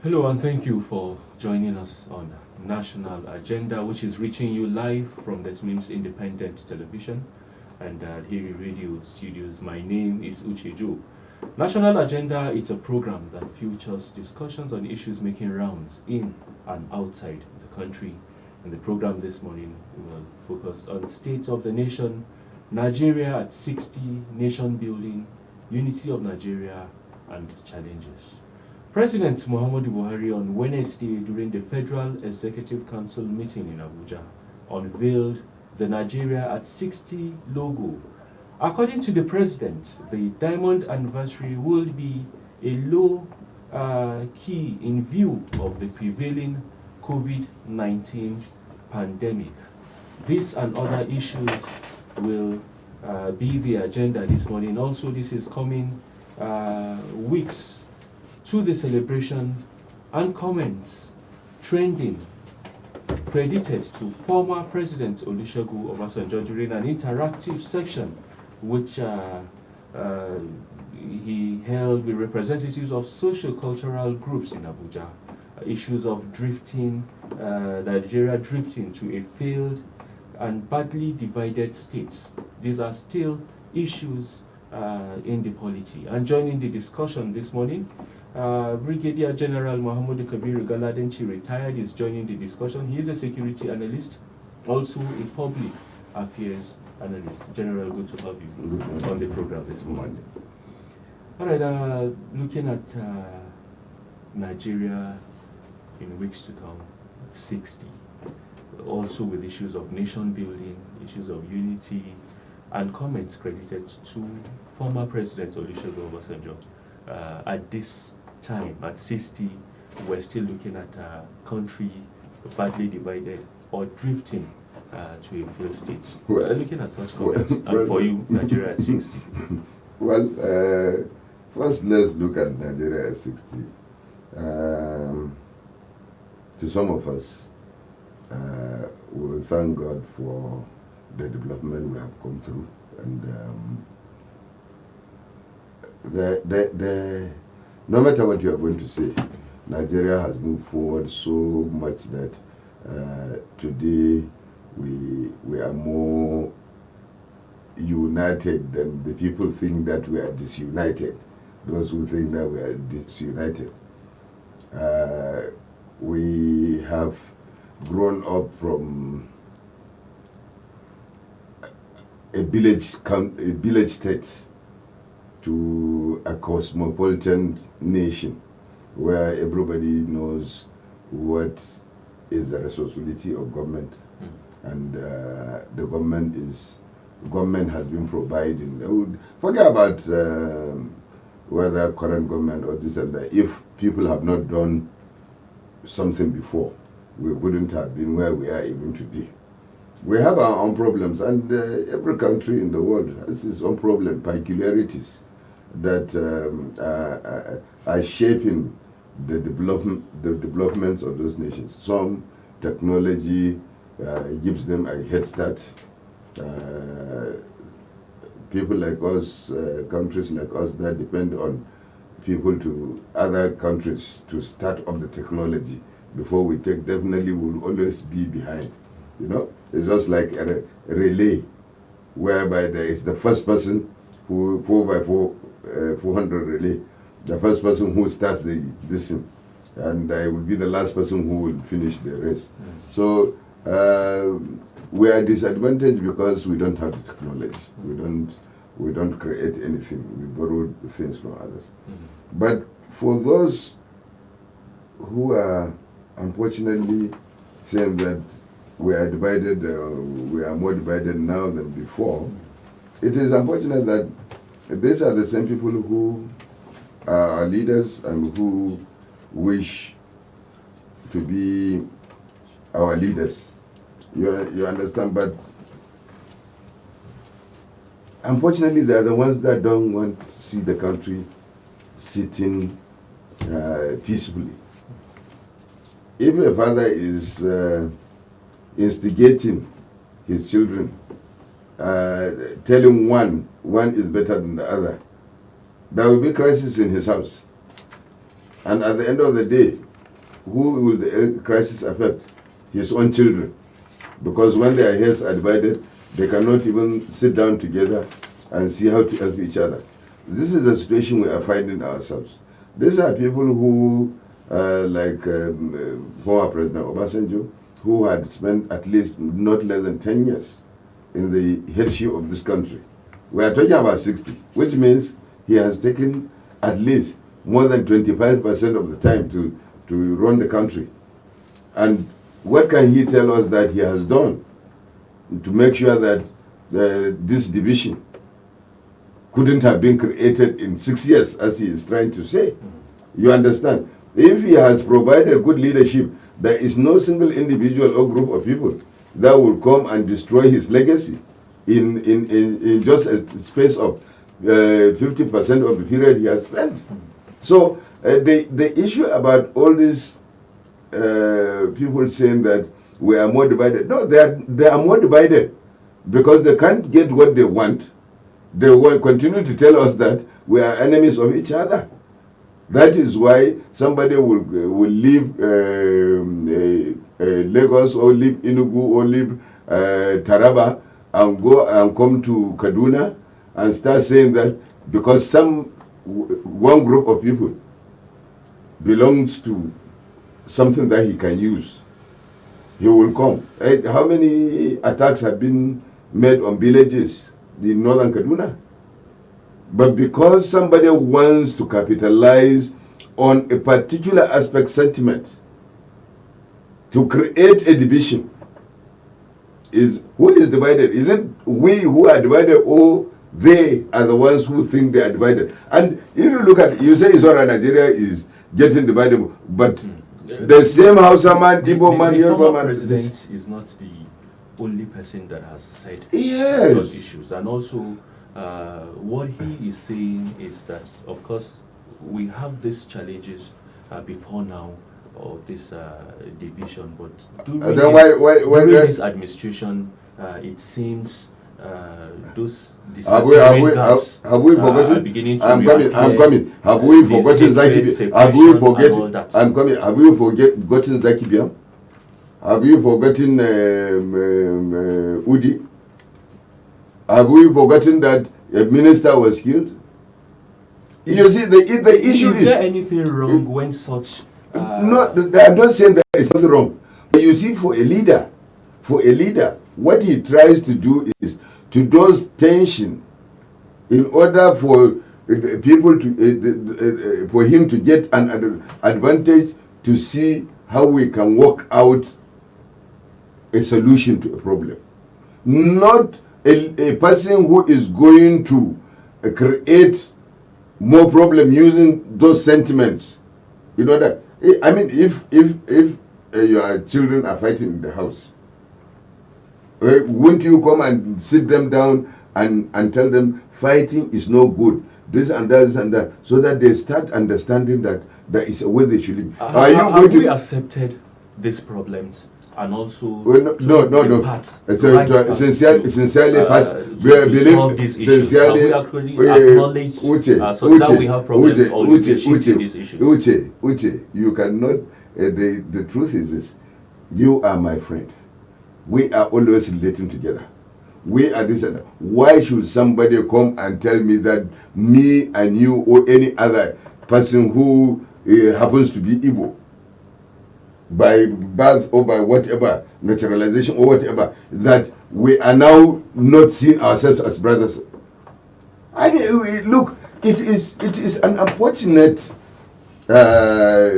Hello and thank you for joining us on National Agenda, which is reaching you live from the Mims Independent Television and Hiri Radio Studios. My name is Uchejo. National Agenda is a program that features discussions on issues making rounds in and outside the country. In the program this morning, we will focus on state of the nation, Nigeria at 60, nation building, unity of Nigeria, and challenges. President Muhammadu Buhari on Wednesday during the Federal Executive Council meeting in Abuja unveiled the Nigeria at 60 logo. According to the president, the diamond anniversary will be a low key in view of the prevailing COVID-19 pandemic. This and other issues will be the agenda this morning. Also, this is coming weeks to the celebration and comments trending credited to former President Olusegun Obasanjo during an interactive section which he held with representatives of socio-cultural groups in Abuja. Issues of drifting, Nigeria drifting to a failed and badly divided state. These are still issues in the polity. And joining the discussion this morning, Brigadier General Muhammadu Kabiru Galadenchi, retired, is joining the discussion. He is a security analyst, also a public affairs analyst. General, good to have you on the program this morning. All right, looking at Nigeria in weeks to come, 60, also with issues of nation building, issues of unity, and comments credited to former President Olusegun Obasanjo. At this time, at 60, we're still looking at a country badly divided or drifting to a failed state. We're looking at such comments. And for you, Nigeria at 60. Well, first let's look at Nigeria at 60. To some of us, we thank God for the development we have come through, and no matter what you are going to say, Nigeria has moved forward so much that today we are more united than the people think that we are disunited. Those who think that we are disunited. We have grown up from a village state to a cosmopolitan nation where everybody knows what is the responsibility of government, and the government has been providing. Forget about whether current government or this and that. If people have not done something before, we wouldn't have been where we are even today. We have our own problems, and every country in the world has its own problem, peculiarities that are shaping the developments of those nations. Some technology gives them a head start. People like us, countries like us that depend on people to other countries to start up the technology before we take, definitely will always be behind. You know, it's just like a relay, whereby there is the first person who 4x400 relay, the first person who starts this thing, and I will be the last person who will finish the race. So we are disadvantaged because we don't have the technology. We don't create anything. We borrow things from others. But for those who are unfortunately saying that we are divided, we are more divided now than before, it is unfortunate that these are the same people who are our leaders and who wish to be our leaders. You understand? But unfortunately, they are the ones that don't want to see the country sitting peacefully. If a father is instigating his children, telling one is better than the other, there will be crisis in his house. And at the end of the day, who will the crisis affect? His own children. Because when their heads are divided, they cannot even sit down together and see how to help each other. This is the situation we are finding ourselves. These are people who, like former President Obasanjo, who had spent at least not less than 10 years in the headship of this country. We are talking about 60, which means he has taken at least more than 25% of the time to run the country. And what can he tell us that he has done to make sure that this division couldn't have been created in 6 years, as he is trying to say? You understand? If he has provided good leadership, there is no single individual or group of people that will come and destroy his legacy in just a space of 50% of the period he has spent. So the issue about all these people saying that we are more divided, no, they are more divided because they can't get what they want. They will continue to tell us that we are enemies of each other. That is why somebody will leave Lagos or leave Enugu or leave Taraba and go and come to Kaduna and start saying that because one group of people belongs to something that he can use, he will come. How many attacks have been made on villages in northern Kaduna? But because somebody wants to capitalize on a particular aspect sentiment to create a division, who is divided? Is it we who are divided, or they are the ones who think they are divided? And if you look at, you say Isora Nigeria is getting divided, but the same Hausa man, Igbo man, Yoruba man. The president is not the only person that has said yes. such issues. And also, what he is saying is that, of course, we have these challenges before now of this division, but during this administration, it seems those have we forgotten? beginning to I'm coming. Have we forgotten Zaki? Have we forgotten? I'm coming. Have we forgotten Zaki Biam? Have you forgotten Udi? Have we forgotten that a minister was killed? You see, the issue is there anything wrong when such? No, I'm not saying there is nothing wrong. But you see, for a leader, what he tries to do is to dose tension in order for people to, for him to get an advantage to see how we can work out a solution to a problem. Not a person who is going to create more problem using those sentiments. You know that? I mean, if your children are fighting in the house, won't you come and sit them down and tell them fighting is no good, this and that, so that they start understanding that there is a way they should live? Have we accepted these problems? And also, no. Sincerely, solve these issues. Have we actually acknowledged so that we have problems or leadership in these issues? Uche, you cannot. The truth is this: you are my friend. We are always relating together. We are this and that. Why should somebody come and tell me that me and you or any other person who happens to be Igbo, by birth or by whatever, naturalization or whatever, that we are now not seeing ourselves as brothers? Look, it is an unfortunate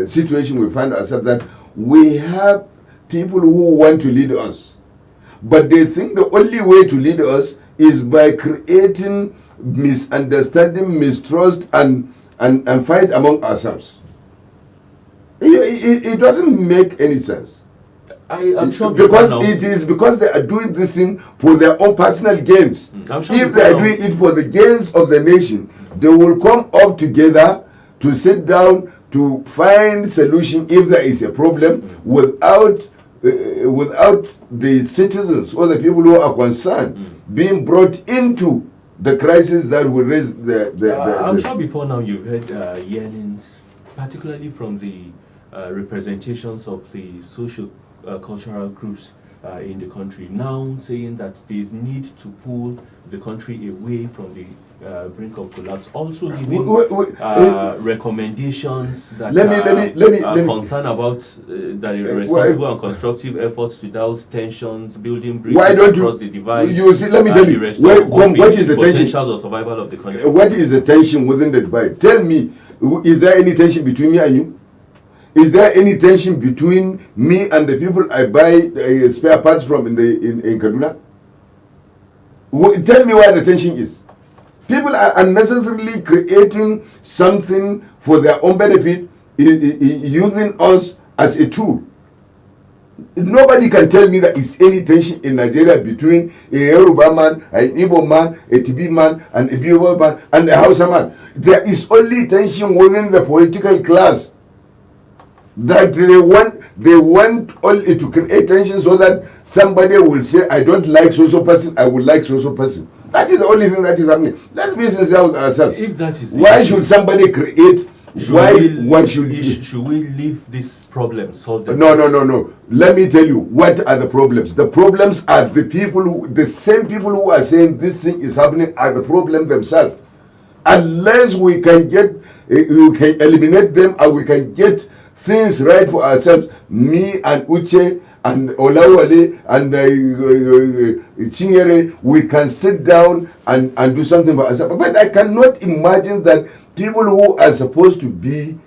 situation we find ourselves, that we have people who want to lead us, but they think the only way to lead us is by creating misunderstanding, mistrust, and fight among ourselves. It doesn't make any sense. I'm sure because it is because they are doing this thing for their own personal gains. If they are doing it for the gains of the nation, they will come up together to sit down to find solution if there is a problem, without the citizens or the people who are concerned being brought into the crisis that will raise the I'm sure before now you've heard yearnings, particularly from the representations of the social cultural groups in the country, now saying that there's need to pull the country away from the brink of collapse, also giving recommendations that are concerned about that responsible and constructive efforts to douse tensions, building bridges across the divide. You see, let me tell you, what is the tension? Potentials of survival of the country. What is the tension within the divide? Tell me, is there any tension between me and you? Is there any tension between me and the people I buy spare parts from in Kaduna? Tell me where the tension is. People are unnecessarily creating something for their own benefit, using us as a tool. Nobody can tell me that is any tension in Nigeria between a Yoruba man, an Igbo man, a Tibi man, and a Bibo man, and a Hausa man. There is only tension within the political class. That they want only to create tension so that somebody will say, I don't like so person, I would like so person. That is the only thing that is happening. Let's be sincere with ourselves. If that is why should somebody create? Should we leave this problem solved? No. Let me tell you, what are the problems? The problems are the same people who are saying this thing is happening are the problem themselves. Unless we can eliminate them, and we can get things right for ourselves, me and Uche and Olawale and Chinyere, we can sit down and do something for ourselves. But I cannot imagine that people who are supposed to be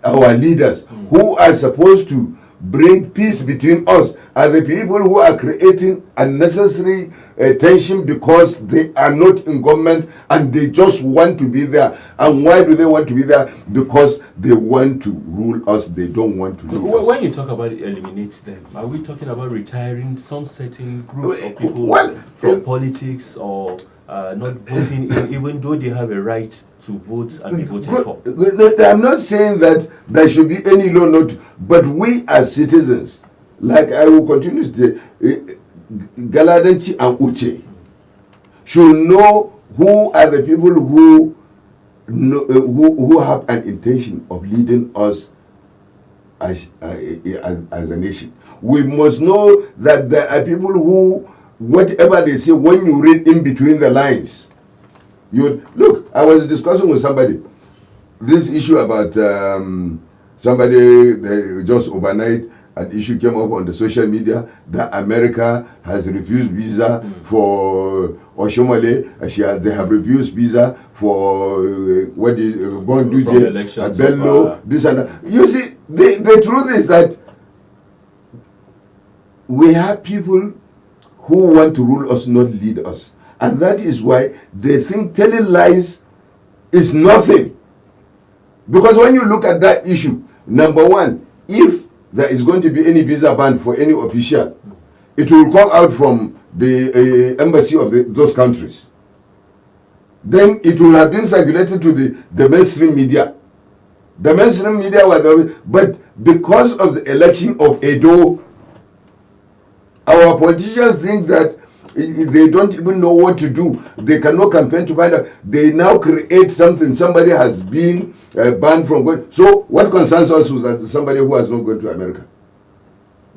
our leaders, who are supposed to bring peace between us, are the people who are creating unnecessary tension because they are not in government and they just want to be there. And why do they want to be there? Because they want to rule us. They don't want to rule us. When you talk about eliminate them, are we talking about retiring some certain groups of people from politics, or not voting in, even though they have a right to vote and be voted for? I'm not saying that there should be any law, but we as citizens, like I will continue to say, Galadanchi and Uche should know who are the people who have an intention of leading us as a nation. We must know that there are people who, whatever they say, when you read in between the lines, look. I was discussing with somebody this issue about somebody just overnight. An issue came up on the social media that America has refused visa for Oshomole. They have refused visa for Gonduje and Bello. This and that. You see, the truth is that we have people who want to rule us, not lead us. And that is why they think telling lies is nothing. Because when you look at that issue, number one, if there is going to be any visa ban for any official, it will come out from the embassy of those countries. Then it will have been circulated to the mainstream media. The mainstream media but because of the election of Edo, our politicians think that they don't even know what to do. They cannot campaign to find out. They now create something. Somebody has been banned from going. So what concerns us was that somebody who has not gone to America.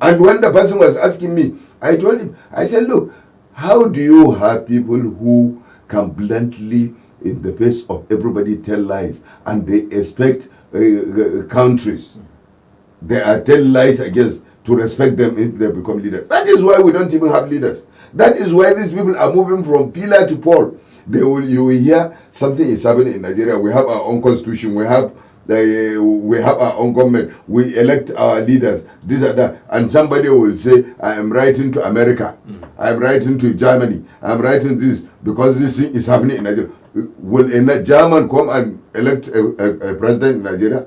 And when the person was asking me, I told him, I said, look, how do you have people who can bluntly, in the face of everybody, tell lies, and they expect countries, they are telling lies against, to respect them if they become leaders? That is why we don't even have leaders. That is why these people are moving from pillar to pole. You will hear something is happening in Nigeria. We have our own constitution. We have our own government. We elect our leaders. This and that. And somebody will say, I am writing to America. I am writing to Germany. I am writing this because this thing is happening in Nigeria. Will a German come and elect a president in Nigeria?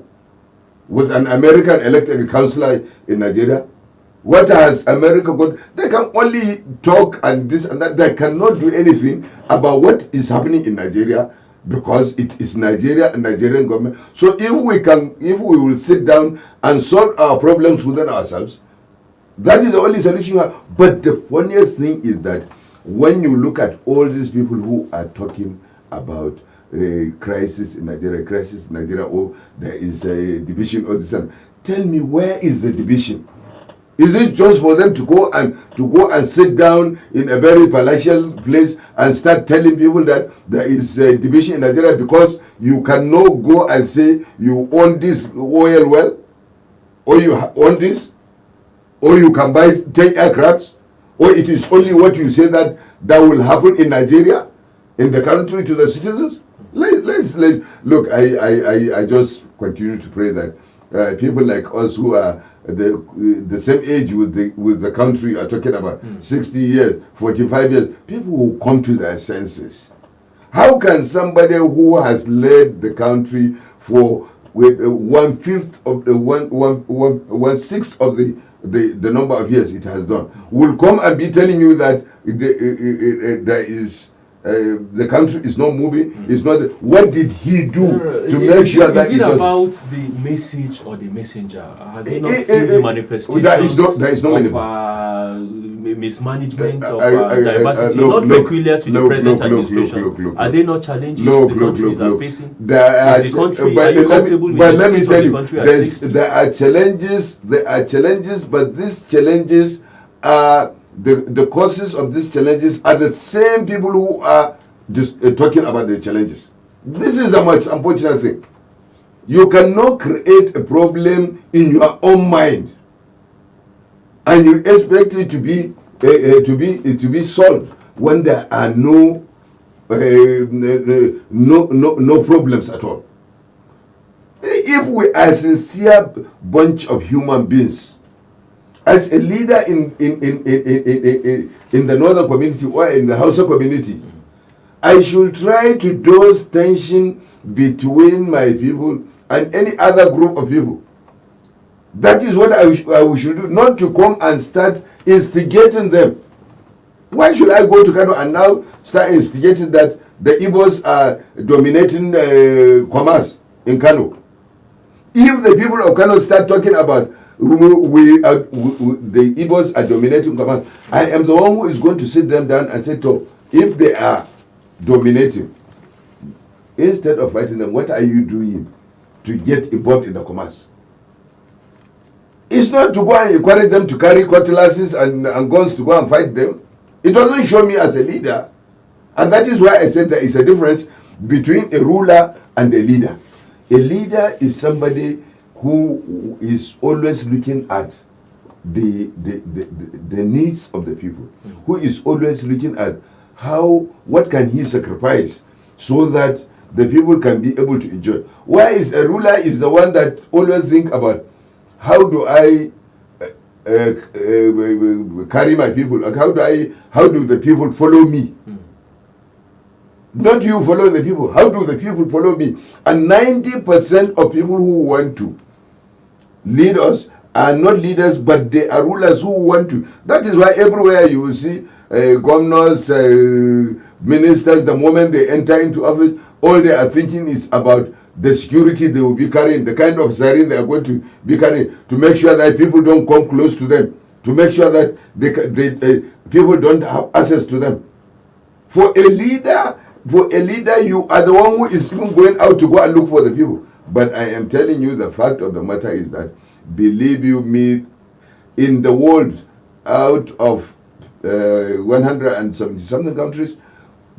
Will an American elect a councillor in Nigeria? What has America got? They can only talk and this and that. They cannot do anything about what is happening in Nigeria because it is Nigeria and Nigerian government. So if we will sit down and solve our problems within ourselves, that is the only solution. But the funniest thing is that when you look at all these people who are talking about crisis in Nigeria, or there is a division or this and tell me, where is the division? Is it just for them to go and sit down in a very palatial place and start telling people that there is a division in Nigeria because you cannot go and say you own this oil well, or you own this, or you can buy 10 aircrafts, or it is only what you say that will happen in Nigeria, in the country, to the citizens? Look, I just continue to pray that people like us who are the same age with the country are talking about 60 years, 45 years, people will come to their senses. How can somebody who has led the country for with 1/5 of the 1/6 of the number of years it has done will come and be telling you that there is the country is not moving, it's not. What did he do to make sure that is it about the message or the messenger? Have you not seen the manifestations there is no of mismanagement of diversity, not peculiar to the present administration? Are they not challenges the countries are facing? Is the country, are you comfortable with the state of the country at 60? There are challenges, but these challenges are the causes of these challenges are the same people who are just talking about the challenges. This is a much unfortunate thing. You cannot create a problem in your own mind and you expect it to be solved when there are no problems at all. If we are a sincere bunch of human beings, as a leader in the northern community or in the Hausa community, I should try to dose tension between my people and any other group of people. That is what I should do, not to come and start instigating them. Why should I go to Kano and now start instigating that the Igbos are dominating commerce in Kano? If the people of Kano start talking about the Igbos are dominating commerce, I am the one who is going to sit them down and say, to, if they are dominating, instead of fighting them, what are you doing to get involved in the commerce? It's not to go and encourage them to carry cutlasses and guns to go and fight them. It doesn't show me as a leader. And that is why I said there is a difference between a ruler and a leader. A leader is somebody who is always looking at the needs of the people, who is always looking at what can he sacrifice so that the people can be able to enjoy. Whereas a ruler is the one that always think about how do I carry my people, like how do the people follow me? Not you follow the people. How do the people follow me? And 90% of people who want to lead us are not leaders, but they are rulers who want to. That is why everywhere you will see governors, ministers, the moment they enter into office, all they are thinking is about the security they will be carrying, the kind of siren they are going to be carrying, to make sure that people don't come close to them, to make sure that people don't have access to them. For a leader, you are the one who is even going out to go and look for the people. But I am telling you, the fact of the matter is that, believe you me, in the world, out of 170-something countries,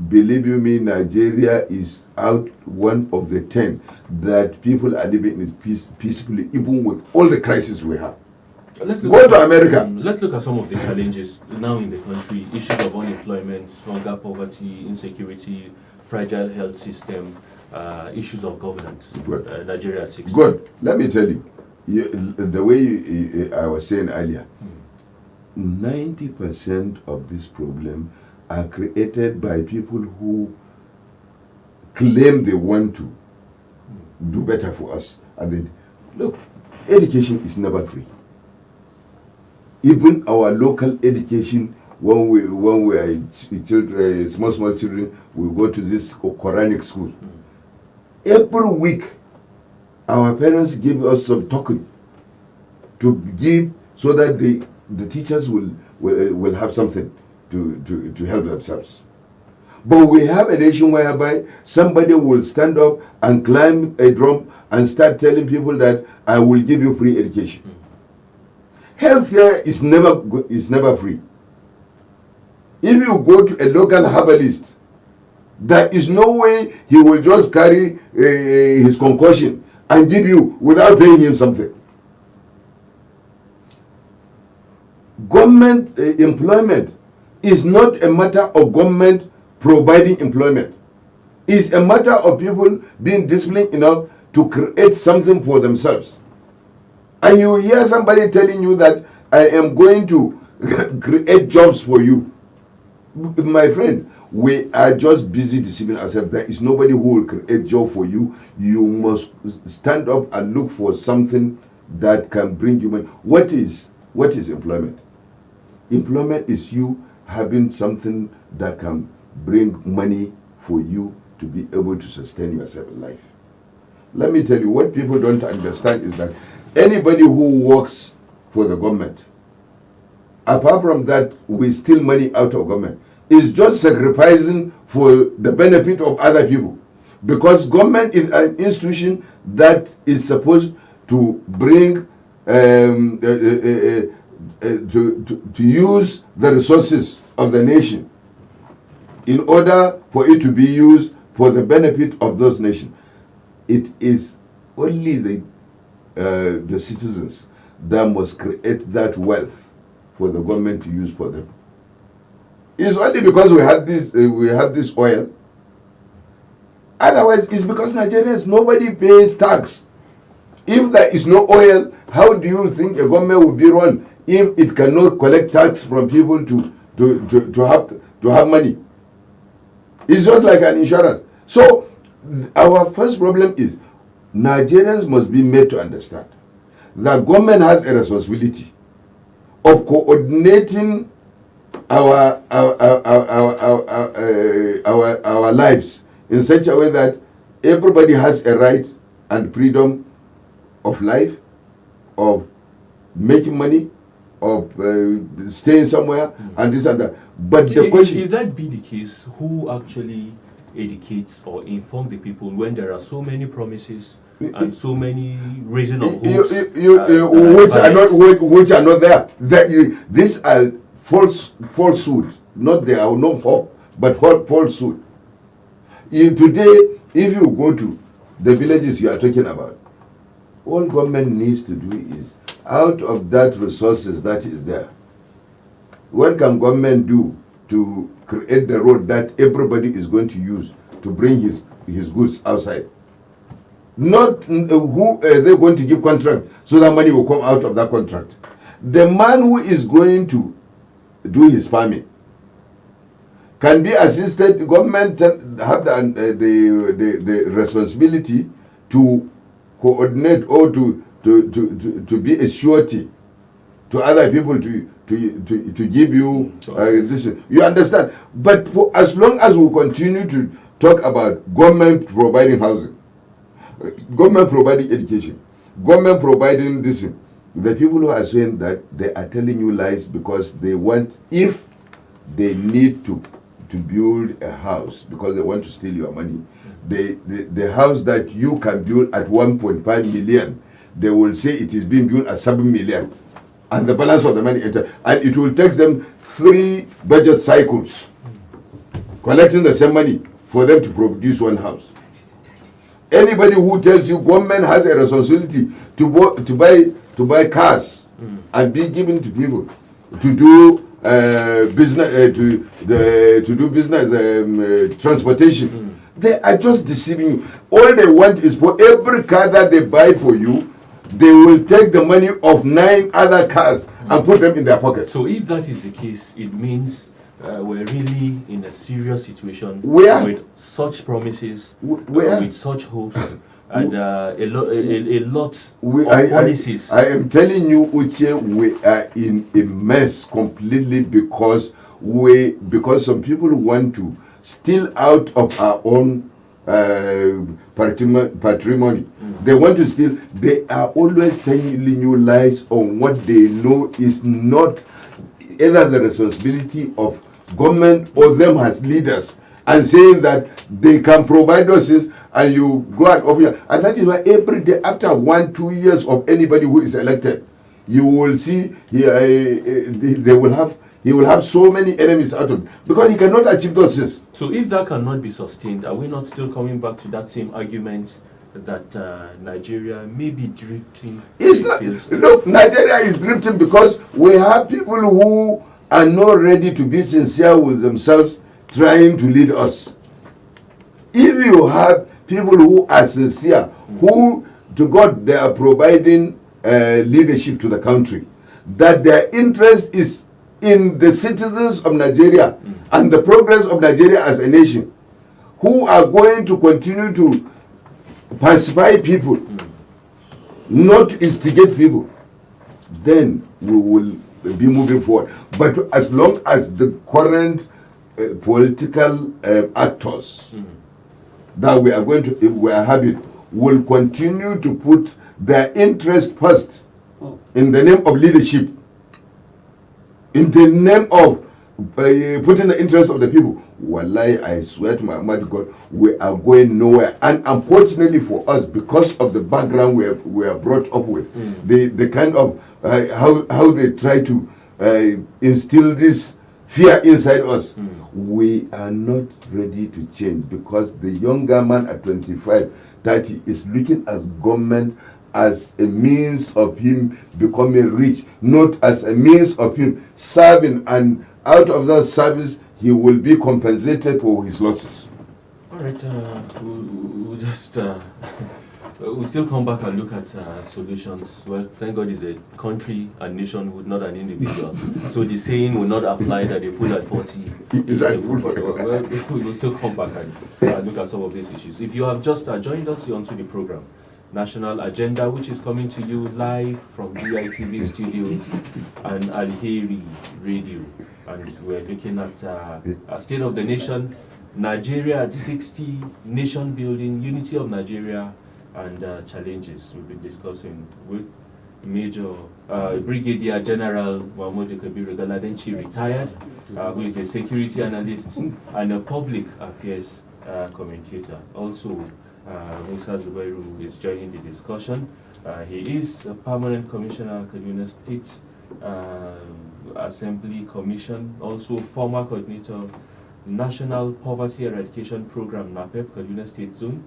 believe you me, Nigeria is out one of the 10 that people are living peacefully, even with all the crises we have. Go to America. Let's look at some of the challenges now in the country: issues of unemployment, hunger, poverty, insecurity, fragile health system, issues of governance. Nigeria 60. Good. Let me tell you, the way I was saying earlier, 90% of this problem are created by people who claim they want to do better for us. And then, look, education is never free. Even our local education, when we are children, small children, we go to this Quranic school. Every week, our parents give us some token to give so that the teachers will have something to help themselves. But we have a nation whereby somebody will stand up and climb a drum and start telling people that I will give you free education. Healthcare is never free. If you go to a local herbalist, there is no way he will just carry his concussion and give you without paying him something. Government employment is not a matter of government providing employment. It's a matter of people being disciplined enough to create something for themselves. And you hear somebody telling you that I am going to create jobs for you. My friend, we are just busy deceiving ourselves. There is nobody who will create job for you. You must stand up and look for something that can bring you money. What is employment? Employment is you having something that can bring money for you to be able to sustain yourself in life. Let me tell you, what people don't understand is that anybody who works for the government, apart from that we steal money out of government, is just sacrificing for the benefit of other people. Because government is an institution that is supposed to bring to use the resources of the nation in order for it to be used for the benefit of those nations. It is only the citizens that must create that wealth for the government to use for them. It's only because we have this oil. Otherwise, it's because Nigerians, nobody pays tax. If there is no oil, how do you think a government will be run if it cannot collect tax from people to have money? It's just like an insurance. So our first problem is Nigerians must be made to understand that government has a responsibility of coordinating our lives in such a way that everybody has a right and freedom of life, of making money, of staying somewhere, and this and that. But the question, if that be the case, who actually educates or informs the people when there are so many promises and so many raising of hopes, which are not there? These are falsehood. Not there are no hope, but falsehood. Today, if you go to the villages you are talking about, all government needs to do is, out of that resources that is there, what can government do to create the road that everybody is going to use to bring his goods outside? Not who are they going to give contract so that money will come out of that contract. The man who is going to do his farming can be assisted. Government have the responsibility to coordinate or to be a surety to other people to give you this. You understand? But as long as we continue to talk about government providing housing, government providing education, government providing this, the people who are saying that, they are telling you lies, because they want, if they need to build a house because they want to steal your money, the house that you can build at 1.5 million, they will say it is being built at 7 million, and the balance of the money enter, and it will take them 3 budget cycles collecting the same money for them to produce one house. Anybody who tells you government has a responsibility to buy cars and be given to people to do business to do business transportation, they are just deceiving you. All they want is for every car that they buy for you, they will take the money of 9 other cars and put them in their pocket. So if that is the case, it means we're really in a serious situation with such promises, with such hopes, and a lot of policies. I am telling you, Uche, we are in a mess completely because some people want to steal out of our own patrimony. They want to steal. They are always telling you lies on what they know is not either the responsibility of government or them as leaders. and saying that they can provide us this, and you go and open your, and that is why every day after 1-2 years of anybody who is elected, you will see he will have so many enemies out of it, because he cannot achieve those things. So if that cannot be sustained, are we not still coming back to that same argument that Nigeria may be drifting? It's not. Look, Nigeria is drifting because we have people who are not ready to be sincere with themselves, trying to lead us. If you have people who are sincere, who to God they are providing leadership to the country, that their interest is in the citizens of Nigeria and the progress of Nigeria as a nation, who are going to continue to pacify people, not instigate people, then we will be moving forward. But as long as the current political actors that we are going to, if we are having, will continue to put their interest first in the name of leadership, in the name of putting the interest of the people, wallahi, I swear to my mighty God, we are going nowhere. And unfortunately for us, because of the background we are brought up with, the kind of how they try to instill this fear inside us, we are not ready to change, because the younger man at 25, 30 is looking at government as a means of him becoming rich, not as a means of him serving, and out of that service he will be compensated for his losses. All right, we'll just we'll still come back and look at solutions. Well, thank God it's a country and nationhood, not an individual. So the saying will not apply that a fool at 40 is a fool for well, we will still come back and look at some of these issues. If you have just joined us, you're onto the program National Agenda, which is coming to you live from DITV studios and Alheri Radio. And we're looking at a state of the nation, Nigeria at 60, nation building, unity of Nigeria, and challenges. We've been discussing with Major Brigadier General Muhammadu Kabiru Galadenchi, retired, who is a security analyst and a public affairs commentator. Also, Musa Zubairu is joining the discussion. He is a permanent commissioner, Kaduna State Assembly Commission, also former coordinator, National Poverty Eradication Program, NAPEP, Kaduna State Zone,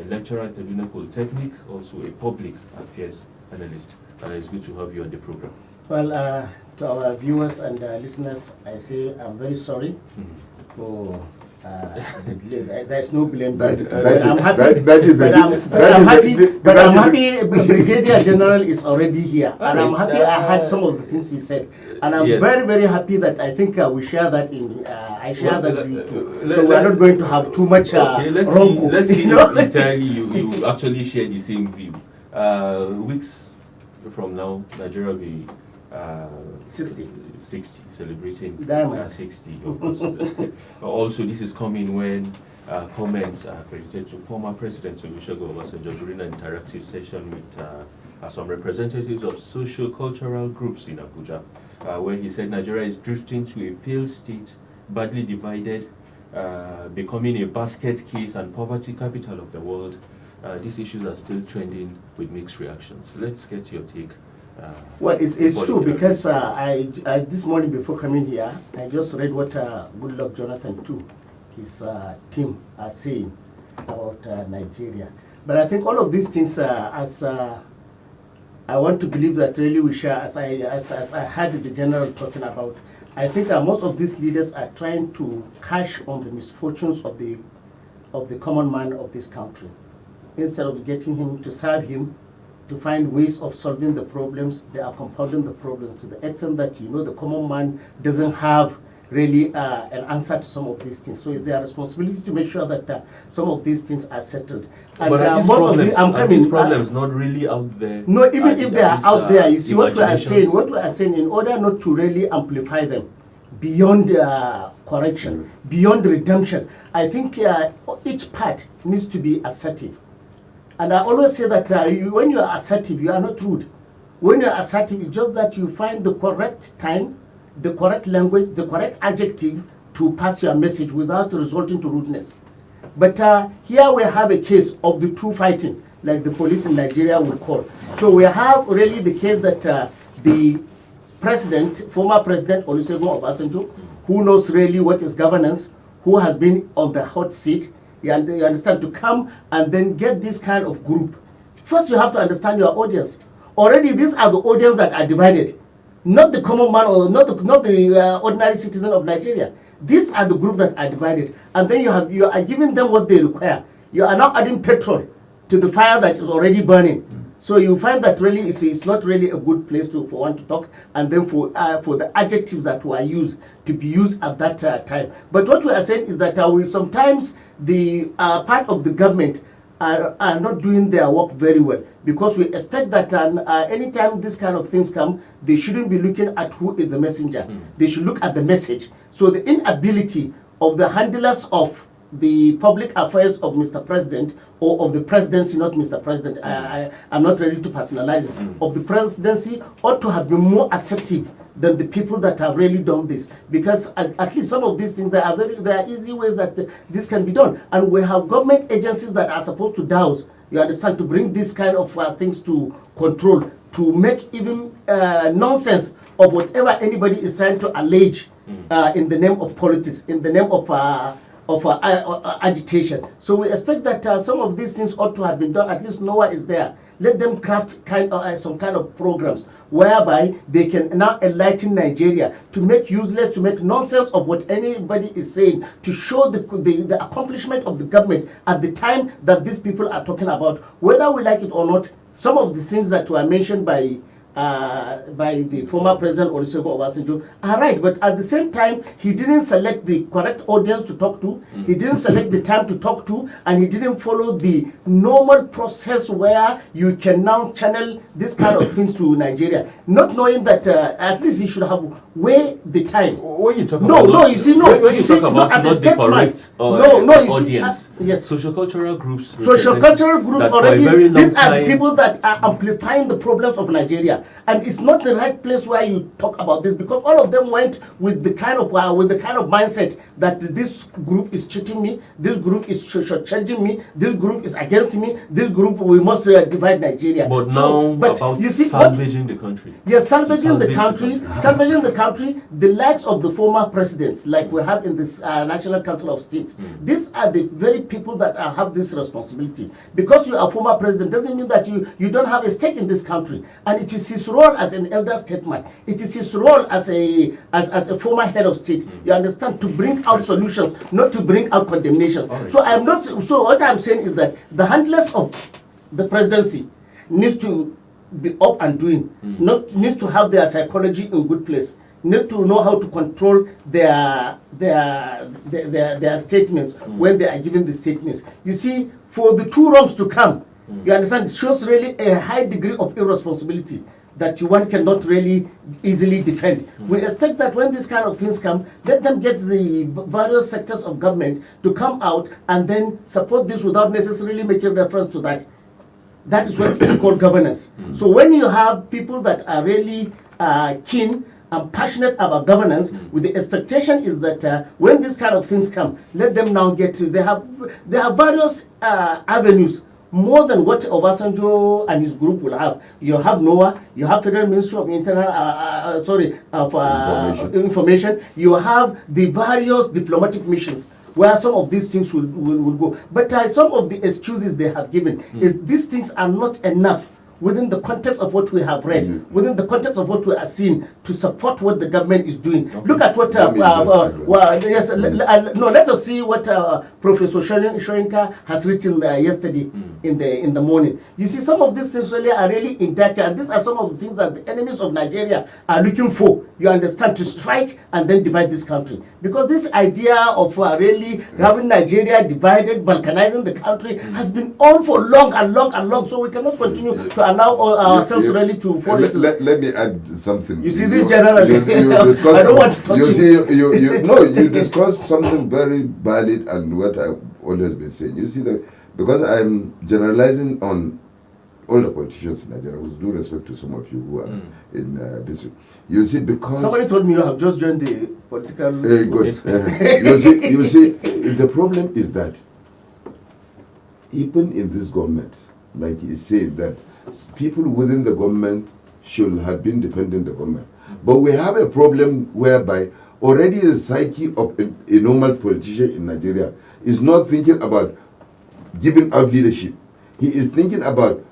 lecturer at Kaduna Polytechnic, also a public affairs analyst. It's good to have you on the program. Well, to our viewers and listeners, I say I'm very sorry for the delay. There's no blame. But I'm happy. I'm happy. Brigadier General is already here, and I'm happy. I heard some of the things he said, and I'm very, very happy that I think we share that in. I share that view too. So we're not going to have too much wrong. Let's see if entirely you actually share the same view. Weeks from now, Nigeria will be 60, celebrating 60, of course. Also, this is coming when comments are credited to former President Olusegun Obasanjo during an interactive session with some representatives of socio-cultural groups in Abuja, where he said Nigeria is drifting to a failed state, badly divided, becoming a basket case and poverty capital of the world. These issues are still trending with mixed reactions. Let's get your take. Well, it's true, because I this morning before coming here, I just read what Goodluck Jonathan too, his team are saying about Nigeria. But I think all of these things, as I want to believe that really we share, as I heard the general talking about, I think most of these leaders are trying to cash on the misfortunes of the common man of this country, instead of getting him to serve him, to find ways of solving the problems. They are compounding the problems to the extent that, the common man doesn't have really an answer to some of these things. So it's their responsibility to make sure that some of these things are settled. And but are these problems not really out there? No, even if they are out there, you see what we are saying, in order not to really amplify them beyond correction, beyond redemption, I think each part needs to be assertive. And I always say that when you are assertive, you are not rude. When you are assertive, it's just that you find the correct time, the correct language, the correct adjective to pass your message without resorting to rudeness. But here we have a case of the two fighting, like the police in Nigeria would call. So we have really the case that the president, former president Olusegun Obasanjo, who knows really what is governance, who has been on the hot seat, you understand, to come and then get this kind of group. First, you have to understand your audience. Already, these are the audience that are divided, not the common man or not the ordinary citizen of Nigeria. These are the group that are divided, and then you are giving them what they require. You are now adding petrol to the fire that is already burning. So you find that really it's not really a good place for one to talk, and then for the adjectives that were used to be used at that time. But what we are saying is that we sometimes the part of the government are not doing their work very well, because we expect that anytime this kind of things come, they shouldn't be looking at who is the messenger. They should look at the message. So the inability of the handlers of the public affairs of Mr. President, or of the presidency, not Mr. President, I'm not ready to personalize it, of the presidency ought to have been more assertive than the people that have really done this, because at least some of these things, there are easy ways that this can be done, and we have government agencies that are supposed to douse, you understand, to bring this kind of things to control, to make even nonsense of whatever anybody is trying to allege in the name of politics, in the name of agitation. So we expect that some of these things ought to have been done. At least NOAA is there. Let them craft some kind of programs whereby they can now enlighten Nigeria, to make useless, to make nonsense of what anybody is saying, to show the accomplishment of the government at the time that these people are talking about. Whether we like it or not, some of the things that were mentioned by the former president Olusegun Obasanjo are right, but at the same time, he didn't select the correct audience to talk to, he didn't select the time to talk to, and he didn't follow the normal process where you can now channel this kind of things to Nigeria, not knowing that at least he should have weighed the time. When you talk when you talk about as not a the correct audience, yes, sociocultural groups, already, these are the people that are amplifying the problems of Nigeria. And it's not the right place where you talk about this, because all of them went with the kind of mindset that this group is cheating me, this group is changing me, this group is against me, this group, we must divide Nigeria. But about you see salvaging the country. Yes, salvaging the country, the likes of the former presidents, like we have in this National Council of States. These are the very people that have this responsibility. Because you are former president doesn't mean that you don't have a stake in this country, and it is his role as an elder statesman, it is his role as a former head of state, you understand, to bring out solutions, not to bring out condemnations. Right. So what I'm saying is that the handlers of the presidency needs to be up and doing, needs to have their psychology in good place, need to know how to control their statements when they are giving the statements. You see, for the two wrongs to come, you understand, it shows really a high degree of irresponsibility that one cannot really easily defend. We expect that when these kind of things come, let them get the various sectors of government to come out and then support this without necessarily making reference to that. That is what is called governance. So when you have people that are really keen and passionate about governance, with the expectation is that when these kind of things come, let them now get to, they have various avenues, more than what Obasanjo and his group will have. You have NOAA, you have Federal Ministry of Information, you have the various diplomatic missions where some of these things will go. But some of the excuses they have given, is these things are not enough within the context of what we have read, within the context of what we are seeing, to support what the government is doing. Okay. Look at what, let us see what Professor Shoyinka has written yesterday in the morning. You see, some of these things really are really in data, and these are some of the things that the enemies of Nigeria are looking for, you understand, to strike and then divide this country. Because this idea of really having Nigeria divided, balkanizing the country, has been on for long and long and long, so we cannot continue to allow ourselves really to fall into. Let me add something. You see, this generally, I don't want to touch you discussed something very valid, and what I've always been saying. You see, that because I'm generalizing on all the politicians in Nigeria, with due respect to some of you who are in this, you see, because somebody told me you have just joined the political. Good. You see, the problem is that even in this government, like he said, that people within the government should have been defending the government. But we have a problem whereby already the psyche of a normal politician in Nigeria is not thinking about giving out leadership. He is thinking about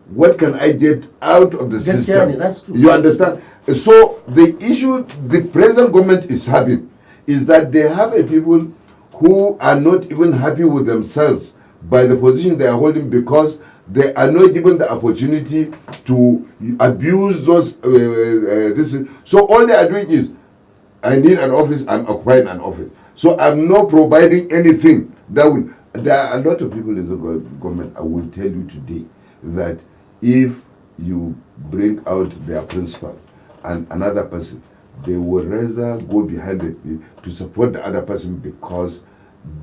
what can I get out of the system. That's true. You understand? So the issue the present government is having is that they have a people who are not even happy with themselves by the position they are holding, because they are not given the opportunity to abuse those this. So all they are doing is, I need an office, I'm occupying an office. So I'm not providing anything that will. There are a lot of people in the government, I will tell you today, that if you bring out their principal and another person, they will rather go behind it to support the other person, because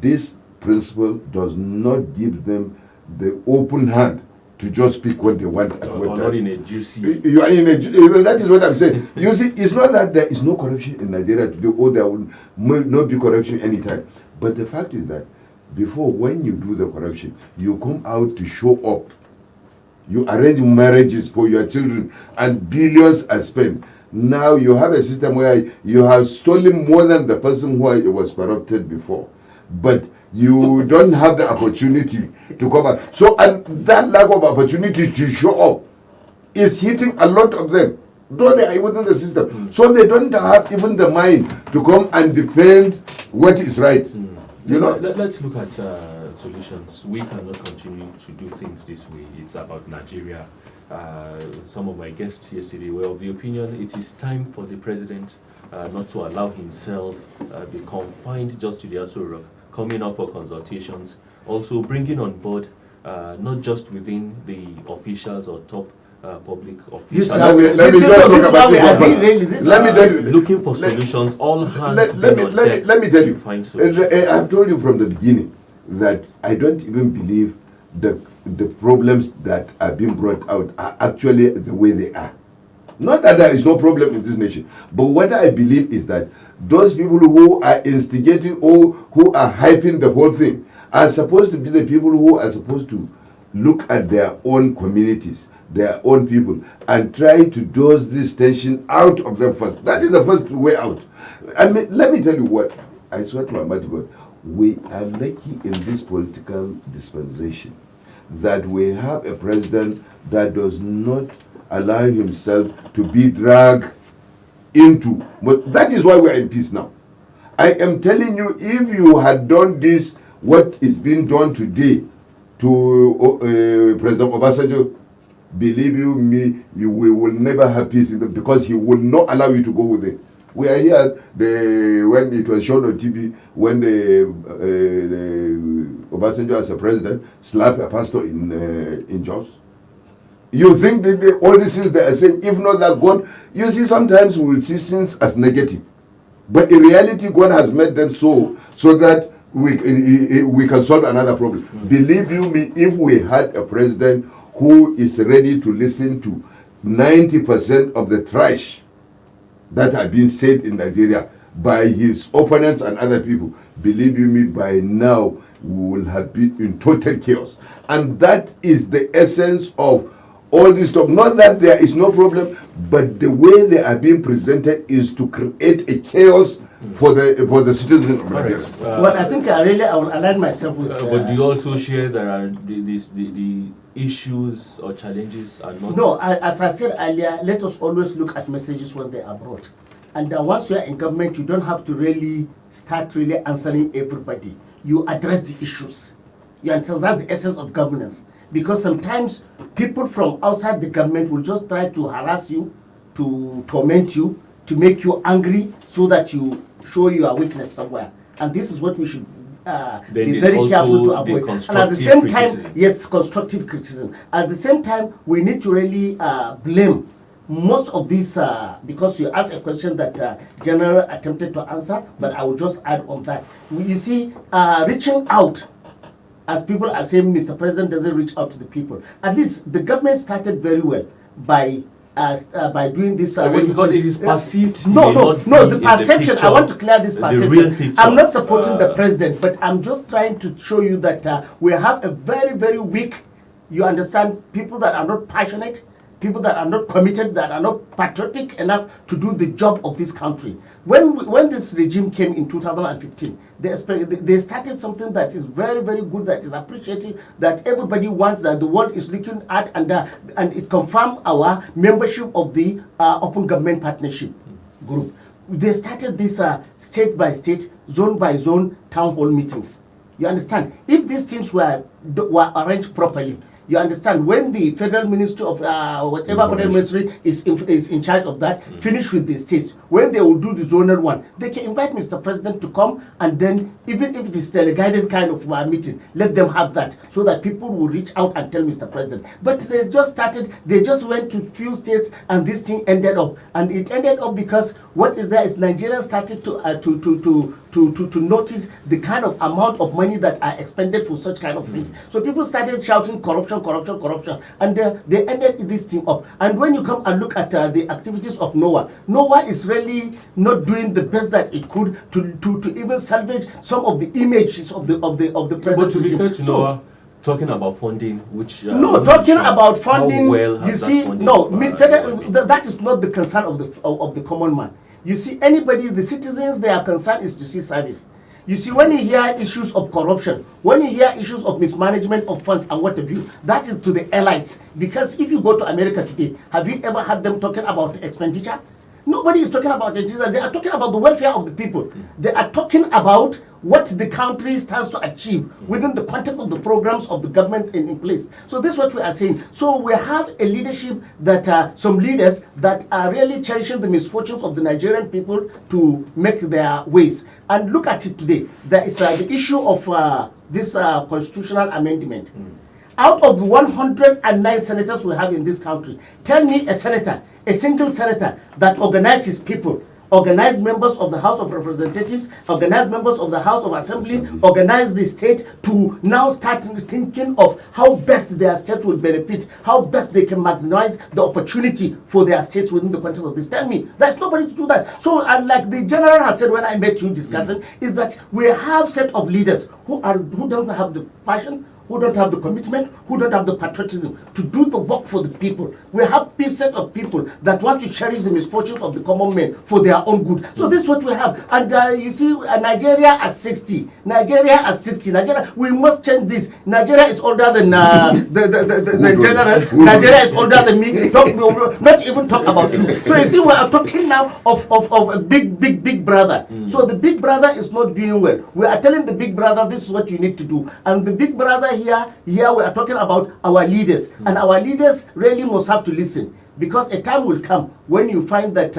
this principle does not give them the open hand to just speak what they want at what time. Not in a juicy. You are in a. That is what I'm saying. You see, it's not that there is no corruption in Nigeria today, or there will not be corruption anytime. But the fact is that before, when you do the corruption, you come out to show up. You arrange marriages for your children, and billions are spent. Now you have a system where you have stolen more than the person who was corrupted before, but you don't have the opportunity to come out. So, and that lack of opportunity to show up is hitting a lot of them, though they are within the system. So they don't have even the mind to come and defend what is right. You know. Let's look at solutions. We cannot continue to do things this way. It's about Nigeria. Some of my guests yesterday were of the opinion it is time for the president not to allow himself be confined just to the Aso Rock, coming out for consultations, also bringing on board not just within the officials or top public officials. Let me just talk about this. Let me tell you, looking for solutions. All hands let me tell you. Find solutions. I've told you from the beginning that I don't even believe the problems that are being brought out are actually the way they are. Not that there is no problem in this nation, but what I believe is that those people who are instigating or who are hyping the whole thing are supposed to be the people who are supposed to look at their own communities, their own people, and try to dose this tension out of them first. That is the first way out. I mean, let me tell you what, I swear to Almighty God, we are lucky in this political dispensation that we have a president that does not allow himself to be dragged into. But that is why we are in peace now. I am telling you, if you had done this, what is being done today to President Obasanjo, believe you me, we will never have peace because he will not allow you to go with it. We are here when it was shown on TV when the Obasanjo as a president slapped a pastor in Jos. You think that all these things they are saying, if not that God, you see, sometimes we will see sins as negative, but in reality God has made them so that we can solve another problem. Believe you me, if we had a president who is ready to listen to 90% of the trash that have been said in Nigeria by his opponents and other people, believe you me, by now we will have been in total chaos. And that is the essence of all this talk. Not that there is no problem, but the way they are being presented is to create a chaos for the citizens of Nigeria. Well, I think I will align myself with. But do you also share there are the issues or challenges are not? No, as I said earlier, let us always look at messages when they are brought. And once you are in government, you don't have to really start answering everybody. You address the issues. You understand? That's the essence of governance. Because sometimes people from outside the government will just try to harass you, to torment you, to make you angry, so that you show your weakness somewhere. And this is what we should be very careful to avoid. And at the same time, yes, constructive criticism. At the same time, we need to really blame most of these, because you asked a question that General attempted to answer, but I will just add on that. You see, reaching out as people are saying Mr. President doesn't reach out to the people. At least the government started very well by doing this. Because it is perceived. No, the perception. I want to clear this perception. The real picture. I'm not supporting the president, but I'm just trying to show you that we have a very, very weak, you understand, people that are not passionate, people that are not committed, that are not patriotic enough to do the job of this country. When this regime came in 2015, they started something that is very, very good, that is appreciated, that everybody wants, that the world is looking at, and it confirmed our membership of the Open Government Partnership Group. They started this state by state, zone by zone town hall meetings. You understand? If these things were arranged properly, you understand, when the federal ministry of whatever federal ministry is in charge of that, finish with the states, when they will do the zonal one, they can invite Mr. President to come, and then even if it is delegated kind of meeting, let them have that, so that people will reach out and tell Mr. President. But they just went to few states, and this thing ended up, and it ended up because what is there is Nigerians started to notice the kind of amount of money that are expended for such kind of things. So people started shouting corruption, and they ended this thing up. And when you come and look at the activities of NOAA is really not doing the best that it could to even salvage some of the images of the president. But to be fair to NOAA, talking about funding, about funding, well you see, that is not the concern of the common man. You see, the citizens, their concern is to see service. You see, when you hear issues of corruption, when you hear issues of mismanagement of funds and what have you, that is to the elites. Because if you go to America today, have you ever heard them talking about expenditure? Nobody is talking about it. They are talking about the welfare of the people. They are talking about what the country stands to achieve within the context of the programs of the government in place. So this is what we are saying. So we have a leadership that some leaders that are really cherishing the misfortunes of the Nigerian people to make their ways. And look at it today. There is the issue of this constitutional amendment. Out of the 109 senators we have in this country, tell me a single senator that organizes people, organize members of the House of Representatives, organize members of the House of Assembly, organize the state to now start thinking of how best their state will benefit, how best they can maximize the opportunity for their states within the context of this. Tell me, there's nobody to do that. So, like the general has said when I met you discussing, is that we have set of leaders who don't have the passion, who don't have the commitment, who don't have the patriotism to do the work for the people. We have a set of people that want to cherish the misfortunes of the common men for their own good. So this is what we have. And you see, Nigeria at 60. Nigeria, we must change this. Nigeria is older than the general. Nigeria is older than me. Not even talk about you. So you see, we are talking now of a big brother. So the big brother is not doing well. We are telling the big brother, this is what you need to do. And the big brother here we are talking about our leaders, and our leaders really must have to listen, because a time will come when you find that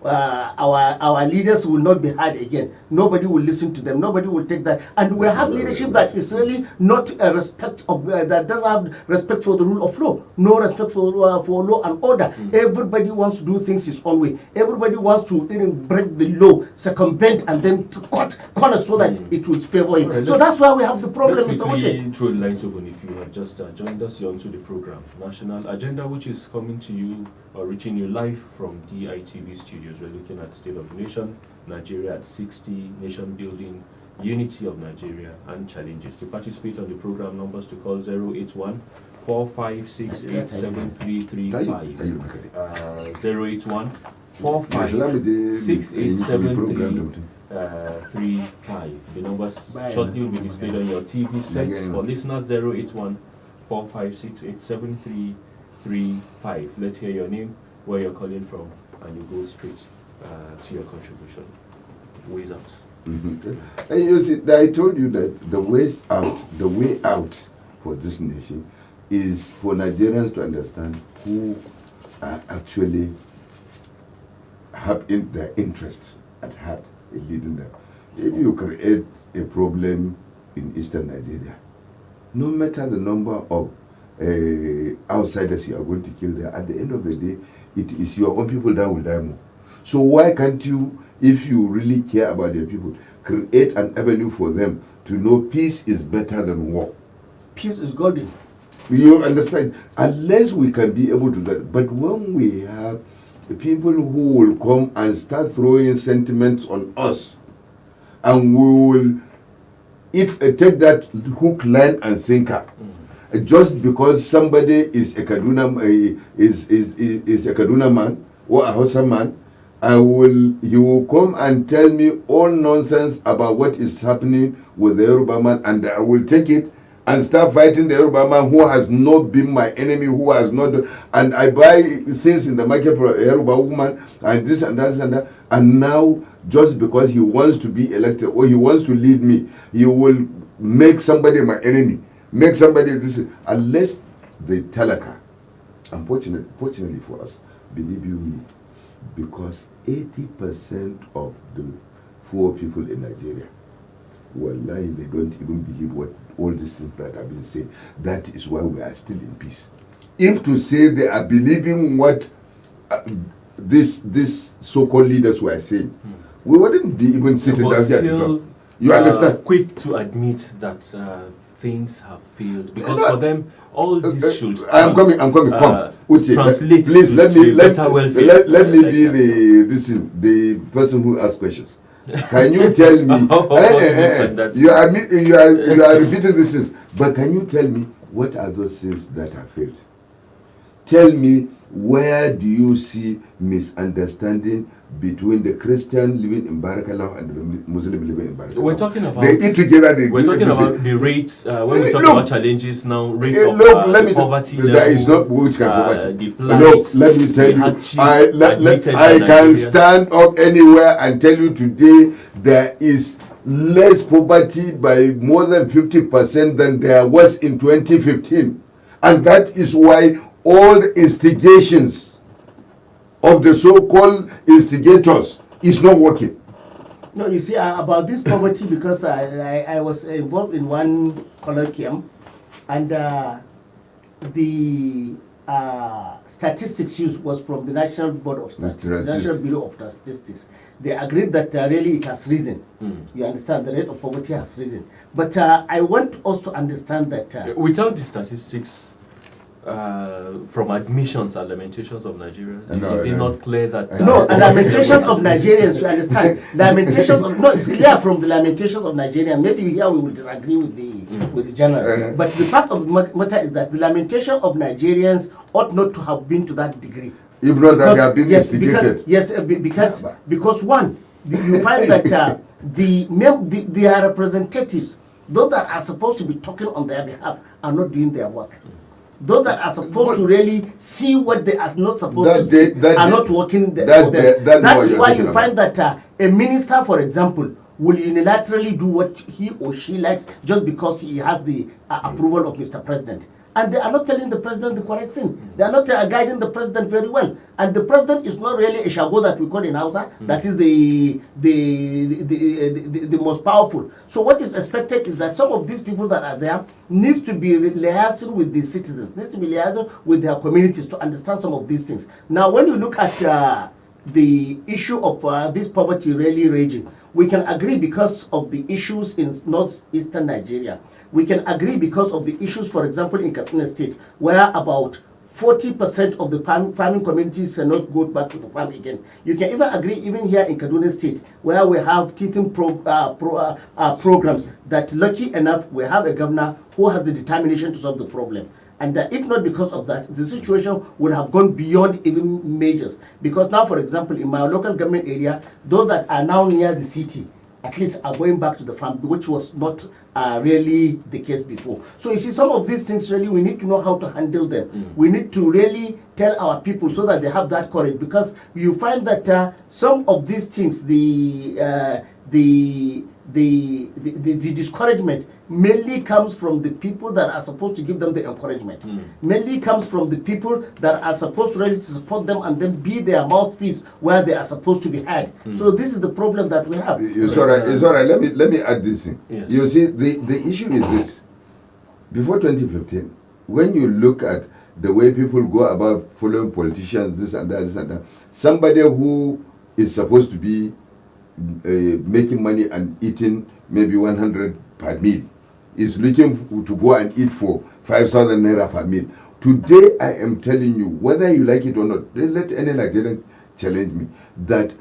our leaders will not be heard again. Nobody will listen to them. Nobody will take that. And we have leadership that is really not a respect of that doesn't have respect for the rule of law. No respect for law and order. Everybody wants to do things his own way. Everybody wants to even break the law, circumvent, and then cut corners so that it will favor him. Right, so that's why we have the problem, Mr. Uche. Through the lines open, if you have just joined us, you're onto the program National Agenda, which is coming to you or reaching you live from DITV studios. We're looking at State of the Nation, Nigeria at 60, nation building, unity of Nigeria, and challenges. To participate on the program, numbers to call 081 4568 7335. 081 4568 7335. The numbers shortly will be displayed on your TV sets. For listeners, 081 4568 7335. Let's hear your name, where you're calling from, and you go straight to your contribution. Ways out. And you see, I told you that the way out for this nation is for Nigerians to understand who are actually have their interests at heart in leading them. If you create a problem in eastern Nigeria, no matter the number of outsiders you are going to kill there, at the end of the day, it is your own people that will die more. So why can't you, if you really care about your people, create an avenue for them to know peace is better than war. Peace is golden. You understand? Unless we can be able to do that. But when we have people who will come and start throwing sentiments on us, and we will take that hook, line, and sinker, just because somebody is a Kaduna is a Kaduna man or a Hausa man, he will come and tell me all nonsense about what is happening with the Yoruba man, and I will take it and start fighting the Yoruba man who has not been my enemy, who has not, and I buy things in the market for a Yoruba woman, and this and that and that, and now just because he wants to be elected or he wants to lead me, he will make somebody my enemy, make somebody this, unless they talaka. Fortunately for us, believe you me, because 80% of the poor people in Nigeria, wallahi, they don't even believe what all these things that have been said. That is why we are still in peace. If to say they are believing what this so-called leaders were saying, we wouldn't be even sitting down here to talk. You understand? Quick to admit that things have failed, because for them all this should I'm coming. Come, Uche, translate please let me be like the person who asks questions. Can you tell me? You are repeating these things, but can you tell me what are those things that have failed? Tell me, where do you see misunderstanding between the Christian living in Barakallah and the Muslim living in Barakallah? We're talking about they eat together. We're talking about the rates. When we talk about challenges now, rates of poverty. There is not which kind of poverty. The plight, let me tell you. I can stand up anywhere and tell you today there is less poverty by more than 50% than there was in 2015, and that is why all the instigations of the so-called instigators is not working. No, you see, about this poverty, because I was involved in one colloquium, and the statistics used was from the National Board of Statistics, National Bureau of Statistics. They agreed that really it has risen. You understand, the rate of poverty has risen. But I want us to understand that without the statistics, from admissions and lamentations of Nigerians, is it not clear that lamentations of Nigerians, you understand, lamentations of, it's clear from the lamentations of Nigerians. Maybe here we will disagree with the general, but the fact of the matter is that the lamentation of Nigerians ought not to have been to that degree. If not, that they have been instigated. Because one, you find that their representatives, those that are supposed to be talking on their behalf, are not doing their work. Those that are supposed to really see what they are not supposed to see are not working for them. That is why you find that a minister, for example, will unilaterally do what he or she likes just because he has the approval of Mr. President. And they are not telling the president the correct thing. They are not guiding the president very well. And the president is not really a shago that we call in Hausa. That is the most powerful. So what is expected is that some of these people that are there need to be liaising with the citizens, needs to be liaising with their communities to understand some of these things. Now, when you look at the issue of this poverty really raging, we can agree because of the issues in northeastern Nigeria. We can agree because of the issues, for example, in Katsina State, where about 40% of the farming communities cannot go back to the farm again. You can even agree, even here in Kaduna State, where we have teething programs that, lucky enough, we have a governor who has the determination to solve the problem. And if not because of that, the situation would have gone beyond even measures. Because now, for example, in my local government area, those that are now near the city, at least are going back to the farm, which was not really the case before. So you see, some of these things really, we need to know how to handle them. We need to really tell our people so that they have that courage, because you find that some of these things, the discouragement mainly comes from the people that are supposed to give them the encouragement. Mainly comes from the people that are supposed to really support them and then be their mouthpiece where they are supposed to be heard. So this is the problem that we have. It's all right. It's all right. Let me add this thing. Yes. You see, the issue is this. Before 2015, when you look at the way people go about following politicians, this and that, somebody who is supposed to be making money and eating maybe 100 per meal is looking to go and eat for 5,000 naira per meal. Today, I am telling you, whether you like it or not, let any Nigerian challenge me, that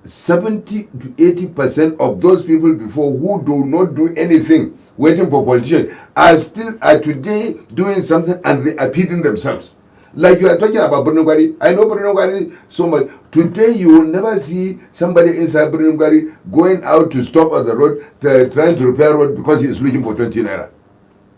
70 to 80% of those people before who do not do anything, waiting for politicians, are today doing something, and they are feeding themselves. Like you are talking about Brunugari, I know Brunugari so much. Today you will never see somebody inside Brunugari going out to stop on the road, trying to repair road because he is looking for 20 naira.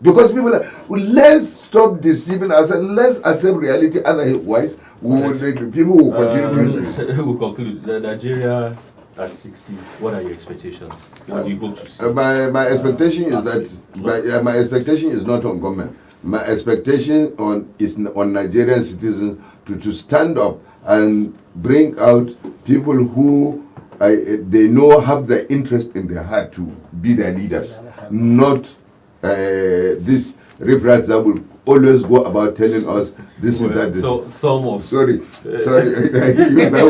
Because people are, let's stop deceiving ourselves, let's accept reality, otherwise people will continue to... We'll conclude. Nigeria at 60, what are your expectations? What do you hope to see? My expectation is that my expectation is not on government. My expectation is on Nigerian citizens to stand up and bring out people who they know have the interest in their heart to be their leaders, not this riprats that will always go about telling us this is that. This. So some of sorry, I use that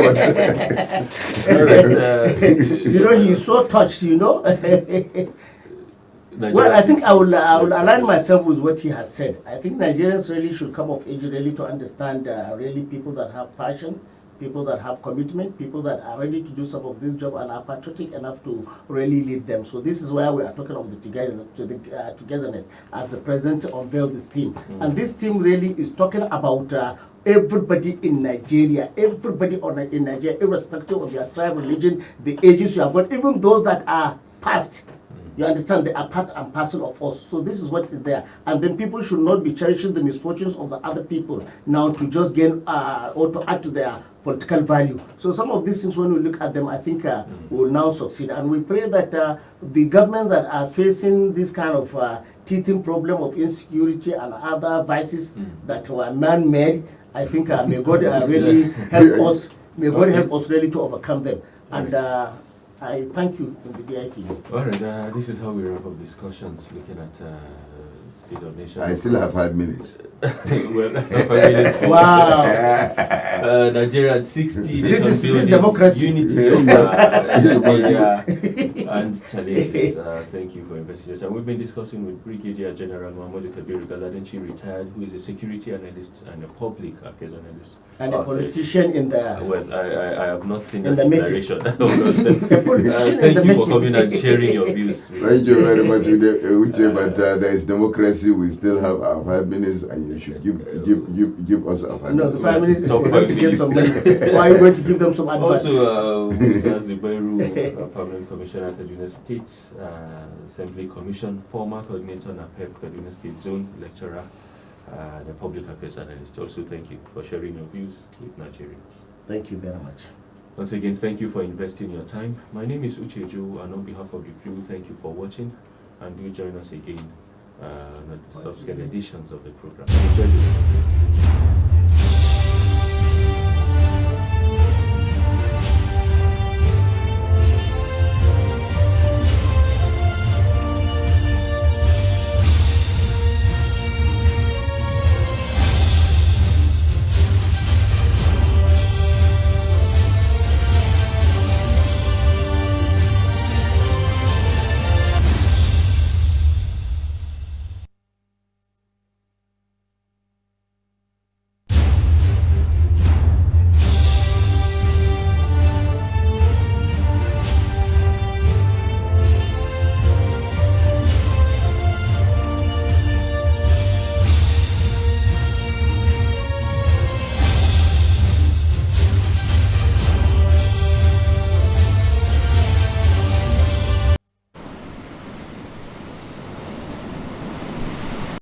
one. You know, he's so touched. You know. Well, I think I will align myself with what he has said. I think Nigerians really should come of age really to understand really people that have passion, people that have commitment, people that are ready to do some of this job and are patriotic enough to really lead them. So this is where we are talking of the togetherness as the president unveiled this theme. And this theme really is talking about everybody in Nigeria, everybody in Nigeria, irrespective of their tribe, religion, the ages you have got, even those that are past. You understand, they are part and parcel of us. So this is what is there. And then people should not be cherishing the misfortunes of the other people now to just gain or to add to their political value. So some of these things, when we look at them, I think will now succeed. And we pray that the governments that are facing this kind of teething problem of insecurity and other vices that were man-made, I think may God really help us. May God help us really to overcome them. And I thank you in the DITV. All right, this is how we wrap up discussions looking at State of Nation. I still have 5 minutes. Well, 5 minutes. Wow. Nigeria at 60. This is democracy. Unity of Nigeria and challenges. Thank you for investing your time. We've been discussing with Brigadier General Muhammadu Kabiru Galadanchi, retired, who is a security analyst and a public affairs analyst. And a politician in the... Well, I have not seen in that the declaration. A politician in Thank the you for making. coming and sharing your views. Thank you very much, Uche, but there is democracy. We still have our 5 minutes, and you should give us our 5 minutes. No, the 5 minutes is Top for 5 them to get some money. minutes. Why are you going to give them some advice? Also, Mr. Zubairu, Permanent Commissioner at Kaduna State Assembly Commission, former coordinator NAPEP Kaduna State Zone, lecturer, the public affairs analyst. Also, thank you for sharing your views with Nigerians. Thank you very much. Once again, thank you for investing your time. My name is Uche Joe, and on behalf of the crew, thank you for watching, and do join us again on subsequent editions of the program. Enjoy the